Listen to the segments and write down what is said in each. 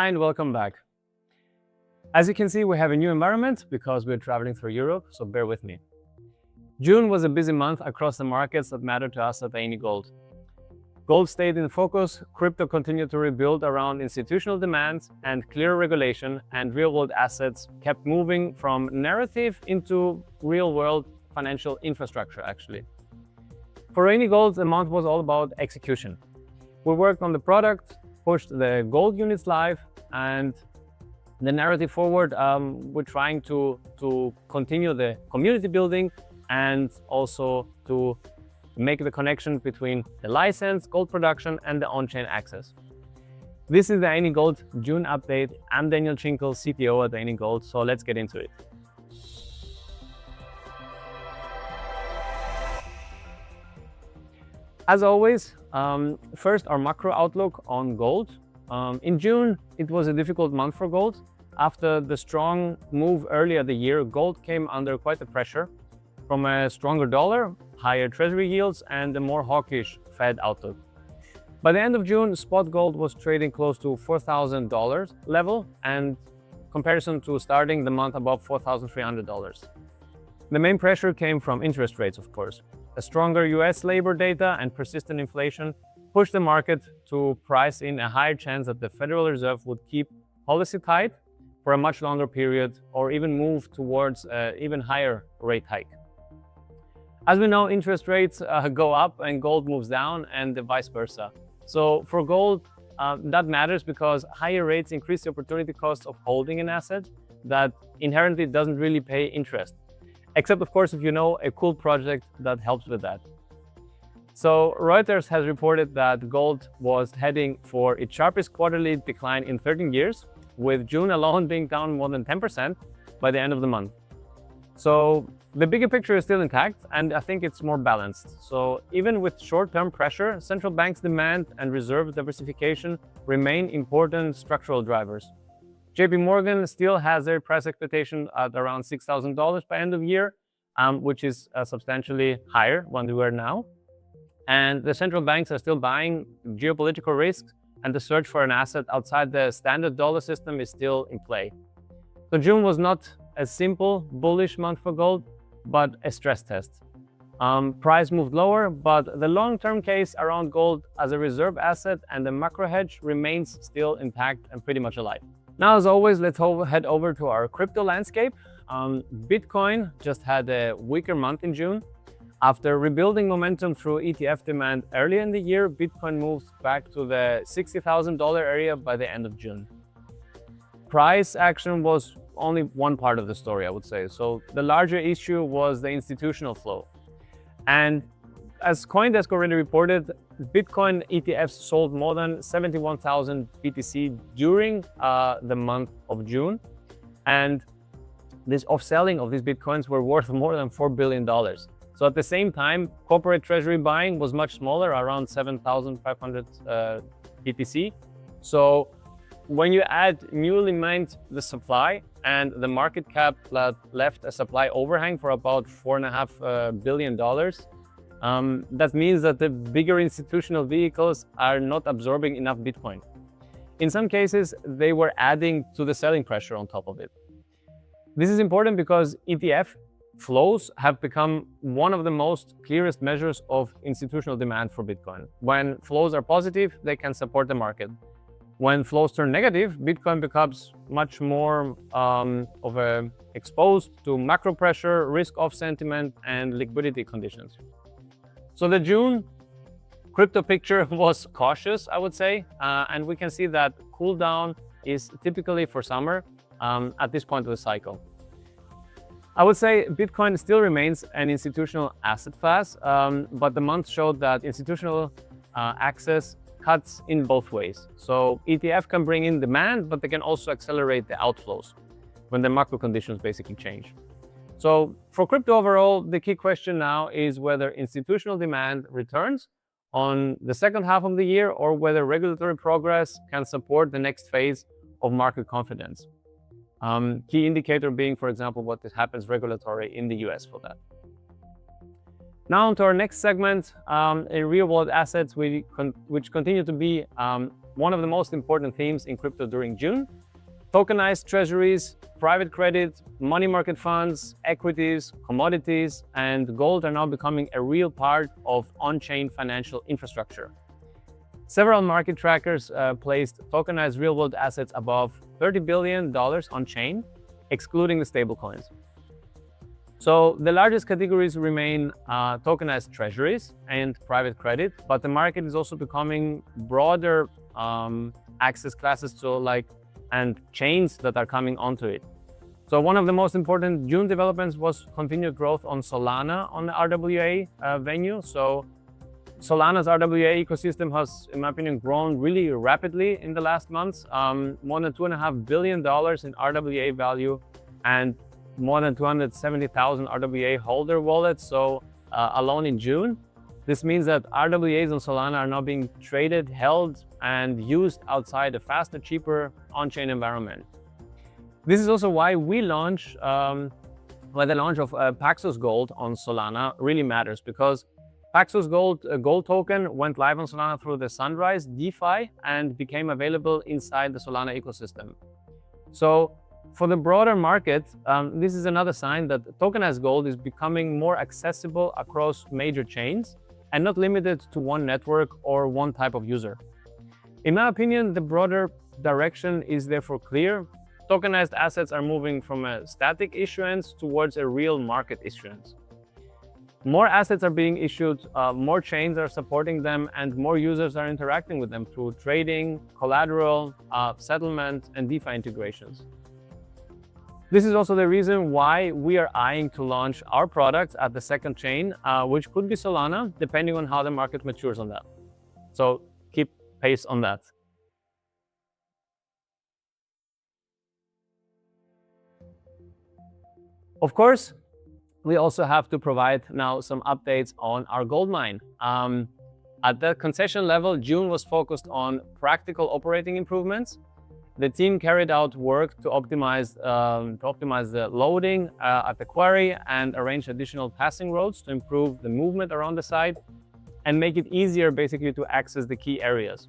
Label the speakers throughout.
Speaker 1: Hi and welcome back. As you can see, we have a new environment because we're traveling through Europe, so bear with me. June was a busy month across the markets that matter to us at Ayni Gold. Gold stayed in focus, crypto continued to rebuild around institutional demands and clear regulation, and real-world assets kept moving from narrative into real-world financial infrastructure, actually. For Ayni Gold, the month was all about execution. We worked on the product, pushed the gold units live, and the narrative forward. We're trying to continue the community building and also to make the connection between the license, gold production, and the on-chain access. This is the Ayni Gold June update. I'm Daniel Tschinkel, CTO at Ayni Gold, so let's get into it. As always, first our macro outlook on gold. In June, it was a difficult month for gold. After the strong move earlier the year, gold came under quite a pressure from a stronger dollar, higher Treasury yields, and a more hawkish Fed outlook. By the end of June, spot gold was trading close to $4,000 level, and comparison to starting the month above $4,300. The main pressure came from interest rates, of course. A stronger US labor data and persistent inflation pushed the market to price in a higher chance that the Federal Reserve would keep policy tight for a much longer period or even move towards an even higher rate hike. As we know, interest rates go up and gold moves down, and vice versa. So for gold, that matters because higher rates increase the opportunity cost of holding an asset that inherently doesn't really pay interest. Except, of course, if you know a cool project that helps with that. So Reuters has reported that gold was heading for its sharpest quarterly decline in 13 years, with June alone being down more than 10% by the end of the month. So the bigger picture is still intact, and I think it's more balanced. So even with short-term pressure, central banks' demand and reserve diversification remain important structural drivers. JP Morgan still has their price expectation at around $6,000 by end of year, which is substantially higher than they were now. And the central banks are still buying geopolitical risks, and the search for an asset outside the standard dollar system is still in play. So June was not a simple bullish month for gold, but a stress test. Price moved lower, but the long-term case around gold as a reserve asset and the macro hedge remains still intact and pretty much alive. Now, as always, let's head over to our crypto landscape. Bitcoin just had a weaker month in June. After rebuilding momentum through ETF demand earlier in the year, Bitcoin moved back to the $60,000 area by the end of June. Price action was only one part of the story, I would say. So the larger issue was the institutional flow. And as CoinDesk already reported, Bitcoin ETFs sold more than 71,000 BTC during the month of June. And this off-selling of these Bitcoins were worth more than $4 billion. So at the same time, corporate treasury buying was much smaller, around 7,500 BTC. So when you add newly mined the supply and the market cap that left a supply overhang for about $4.5 billion, that means that the bigger institutional vehicles are not absorbing enough Bitcoin. In some cases, they were adding to the selling pressure on top of it. This is important because ETF flows have become one of the most clearest measures of institutional demand for Bitcoin. When flows are positive, they can support the market. When flows turn negative, Bitcoin becomes much more exposed to macro pressure, risk-off sentiment, and liquidity conditions. So the June crypto picture was cautious, I would say, and we can see that cooldown is typically for summer at this point of the cycle. I would say Bitcoin still remains an institutional asset class, but the month showed that institutional access cuts in both ways. So ETF can bring in demand, but they can also accelerate the outflows when the macro conditions basically change. So for crypto overall, the key question now is whether institutional demand returns on the second half of the year or whether regulatory progress can support the next phase of market confidence. Key indicator being, for example, what happens regulatory in the US for that. Now on to our next segment, real-world assets, which continue to be one of the most important themes in crypto during June. Tokenized treasuries, private credit, money market funds, equities, commodities, and gold are now becoming a real part of on-chain financial infrastructure. Several market trackers placed tokenized real-world assets above $30 billion on-chain, excluding the stablecoins. So the largest categories remain tokenized treasuries and private credit, but the market is also becoming broader access classes to and chains that are coming onto it. So one of the most important June developments was continued growth on Solana on the RWA venue. So Solana's RWA ecosystem has, in my opinion, grown really rapidly in the last months. More than $2.5 billion in RWA value and more than 270,000 RWA holder wallets. So alone in June, this means that RWAs on Solana are now being traded, held, and used outside a faster, cheaper on-chain environment. This is also why the launch of PAXG Gold on Solana really matters, because PAXG Gold token went live on Solana through the Sunrise DeFi and became available inside the Solana ecosystem. So for the broader market, this is another sign that tokenized gold is becoming more accessible across major chains and not limited to one network or one type of user. In my opinion, the broader direction is therefore clear. Tokenized assets are moving from a static issuance towards a real market issuance. More assets are being issued, more chains are supporting them, and more users are interacting with them through trading, collateral, settlement, and DeFi integrations. This is also the reason why we are eyeing to launch our products at the second chain, which could be Solana, depending on how the market matures on that. So keep pace on that. Of course, we also have to provide now some updates on our gold mine. At the concession level, June was focused on practical operating improvements. The team carried out work to optimize the loading at the quarry and arrange additional passing roads to improve the movement around the site and make it easier basically to access the key areas.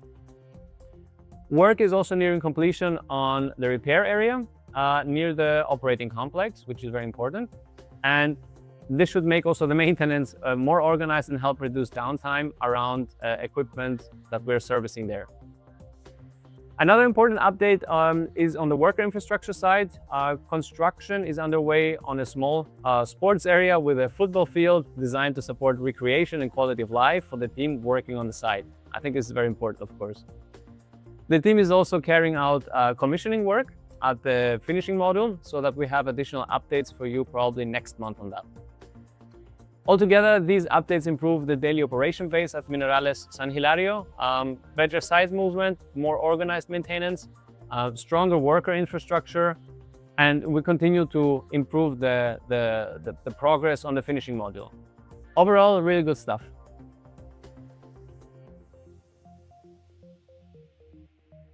Speaker 1: Work is also nearing completion on the repair area near the operating complex, which is very important. And this should make also the maintenance more organized and help reduce downtime around equipment that we're servicing there. Another important update is on the worker infrastructure side. Construction is underway on a small sports area with a football field designed to support recreation and quality of life for the team working on the site. I think this is very important, of course. The team is also carrying out commissioning work at the finishing module so that we have additional updates for you probably next month on that. Altogether, these updates improve the daily operation base at Minerales San Hilario, better site movement, more organized maintenance, stronger worker infrastructure, and we continue to improve the progress on the finishing module. Overall, really good stuff.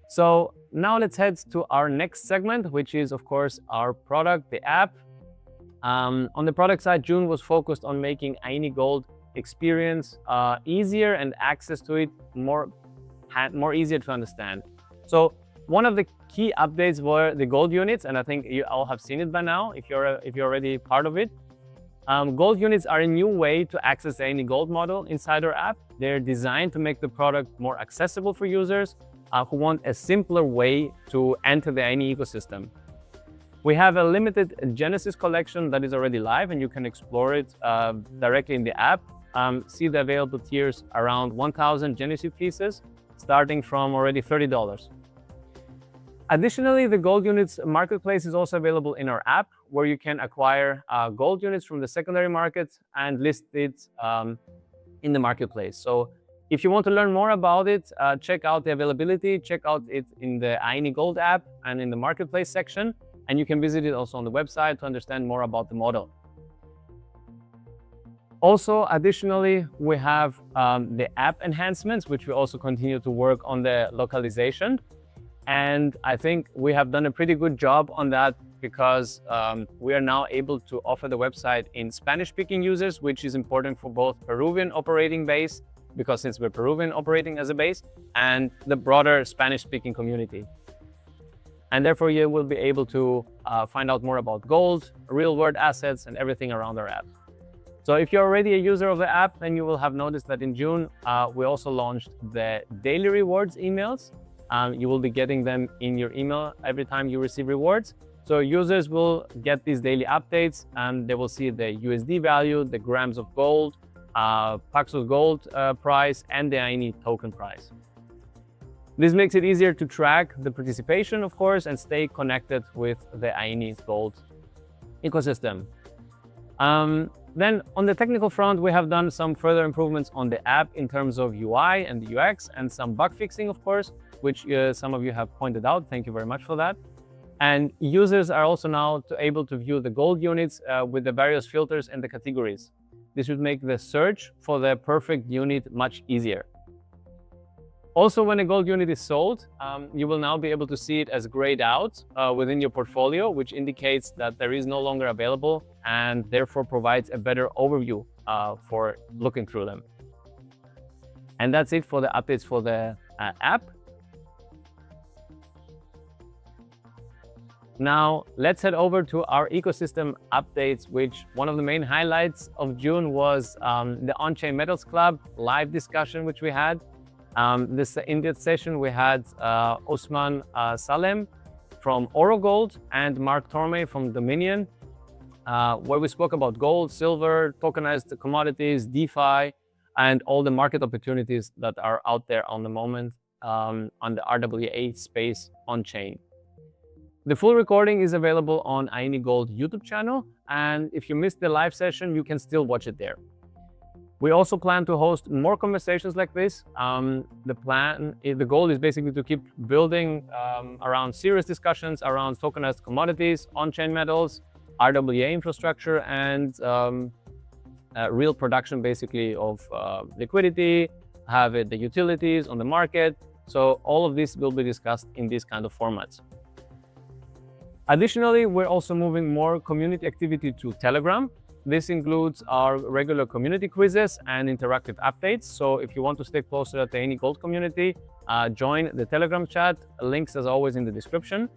Speaker 1: So now let's head to our next segment, which is of course our product, the app. On the product side, June was focused on making Ayni Gold experience easier and access to it more easier to understand. So one of the key updates were the gold units, and I think you all have seen it by now if you're already part of it. Gold units are a new way to access the Ayni Gold model inside our app. They're designed to make the product more accessible for users who want a simpler way to enter the Ayni ecosystem. We have a limited Genesis collection that is already live, and you can explore it directly in the app. See the available tiers around 1,000 Genesis pieces, starting from already $30. Additionally, the gold units marketplace is also available in our app, where you can acquire gold units from the secondary market and list it in the marketplace. So if you want to learn more about it, check out the availability, check out it in the Ayni Gold app and in the marketplace section. And you can visit it also on the website to understand more about the model. Also, additionally, we have the app enhancements, which we also continue to work on the localization. And I think we have done a pretty good job on that because we are now able to offer the website in Spanish-speaking users, which is important for both Peruvian operating base because since we're Peruvian operating as a base, and the broader Spanish-speaking community. And therefore you will be able to find out more about gold, real-world assets, and everything around our app. So if you're already a user of the app, then you will have noticed that in June, we also launched the daily rewards emails. You will be getting them in your email every time you receive rewards. So users will get these daily updates and they will see the USD value, the grams of gold, PAXG gold price, and the Ayni token price. This makes it easier to track the participation, of course, and stay connected with the Ayni Gold ecosystem. Then on the technical front, we have done some further improvements on the app in terms of UI and the UX, and some bug fixing, of course, which some of you have pointed out. Thank you very much for that. And users are also now able to view the gold units with the various filters and the categories. This would make the search for the perfect unit much easier. Also, when a gold unit is sold, you will now be able to see it as grayed out within your portfolio, which indicates that there is no longer available and therefore provides a better overview for looking through them. And that's it for the updates for the app. Now, let's head over to our ecosystem updates, which one of the main highlights of June was the On-Chain Metals Club live discussion, which we had. In this session, we had Osman Salem from Oro Gold and Mark Tormey from Dominion, where we spoke about gold, silver, tokenized commodities, DeFi, and all the market opportunities that are out there on the moment on the RWA space on-chain. The full recording is available on Ayni Gold YouTube channel, and if you missed the live session, you can still watch it there. We also plan to host more conversations like this. The goal is basically to keep building around serious discussions around tokenized commodities, on-chain metals, RWA infrastructure, and real production basically of liquidity, have the utilities on the market. So all of this will be discussed in these kind of formats. Additionally, we're also moving more community activity to Telegram. This includes our regular community quizzes and interactive updates. So if you want to stay closer to the Ayni Gold community, join the Telegram chat. Links as always in the description.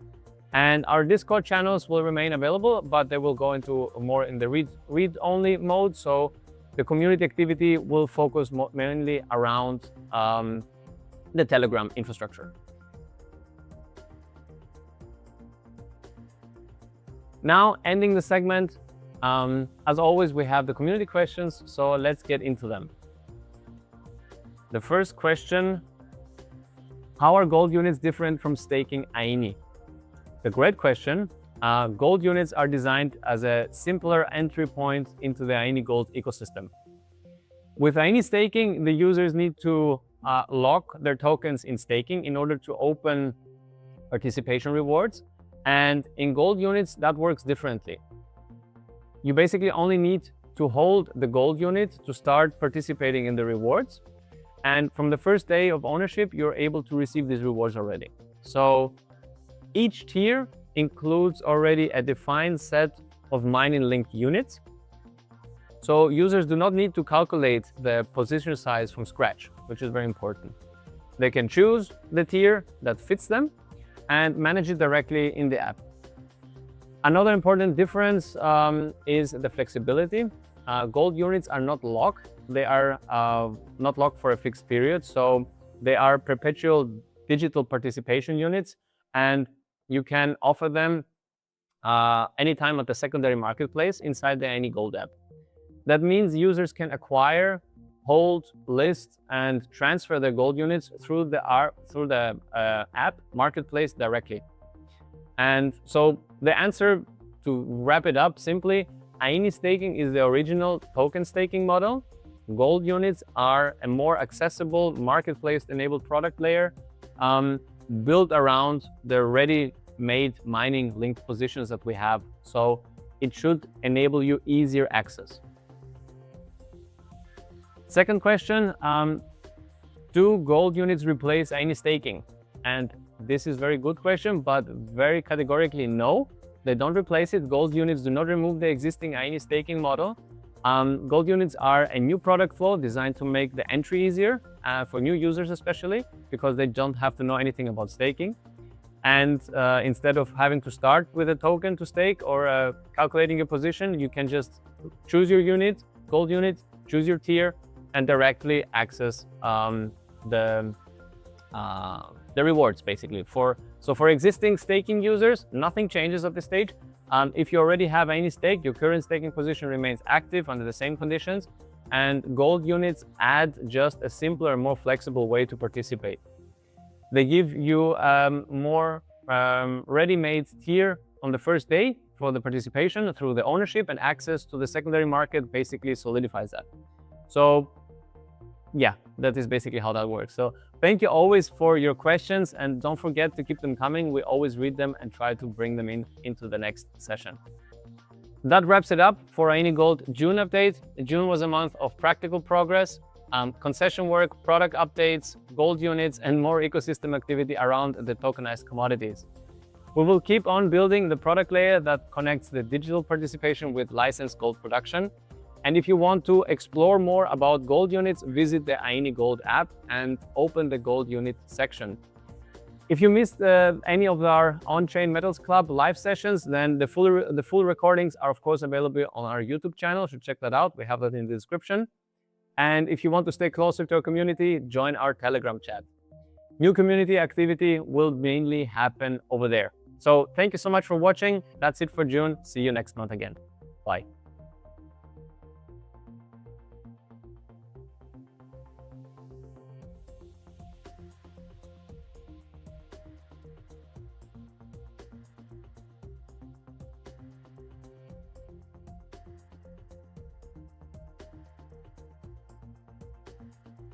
Speaker 1: And our Discord channels will remain available, but they will go into more in the read-only mode. So the community activity will focus mainly around the Telegram infrastructure. Now, ending the segment, as always, we have the community questions, so let's get into them. The first question: how are gold units different from staking Ayni? A great question. Gold units are designed as a simpler entry point into the Ayni Gold ecosystem. With Ayni staking, the users need to lock their tokens in staking in order to open participation rewards. And in gold units, that works differently. You basically only need to hold the gold unit to start participating in the rewards. And from the first day of ownership, you're able to receive these rewards already. So each tier includes already a defined set of mining linked units. So users do not need to calculate the position size from scratch, which is very important. They can choose the tier that fits them and manage it directly in the app. Another important difference is the flexibility. Gold units are not locked. They are not locked for a fixed period. So they are perpetual digital participation units, and you can offer them anytime at the secondary marketplace inside the Ayni Gold app. That means users can acquire, hold, list, and transfer their gold units through the app marketplace directly. And so the answer, to wrap it up simply, Ayni staking is the original token staking model. Gold units are a more accessible marketplace-enabled product layer built around the ready-made mining linked positions that we have. So it should enable you easier access. Second question, do gold units replace Ayni staking? And this is a very good question, but very categorically no, they don't replace it. Gold units do not remove the existing Ayni staking model. Gold units are a new product flow designed to make the entry easier for new users, especially because they don't have to know anything about staking. And instead of having to start with a token to stake or calculating your position, you can just choose your unit, gold unit, choose your tier, and directly access the rewards, basically. So for existing staking users, nothing changes at this stage. If you already have any stake, your current staking position remains active under the same conditions, and gold units add just a simpler, more flexible way to participate. They give you more ready-made tier on the first day for the participation through the ownership, and access to the secondary market basically solidifies that. So yeah, that is basically how that works. So thank you always for your questions, and don't forget to keep them coming. We always read them and try to bring them into the next session. That wraps it up for Ayni Gold June update. June was a month of practical progress, concession work, product updates, gold units, and more ecosystem activity around the tokenized commodities. We will keep on building the product layer that connects the digital participation with licensed gold production. And if you want to explore more about gold units, visit the Ayni Gold app and open the gold unit section. If you missed any of our On-Chain Metals Club live sessions, then the full recordings are of course available on our YouTube channel, so check that out. We have that in the description. And if you want to stay closer to our community, join our Telegram chat. New community activity will mainly happen over there. So thank you so much for watching. That's it for June. See you next month again. Bye.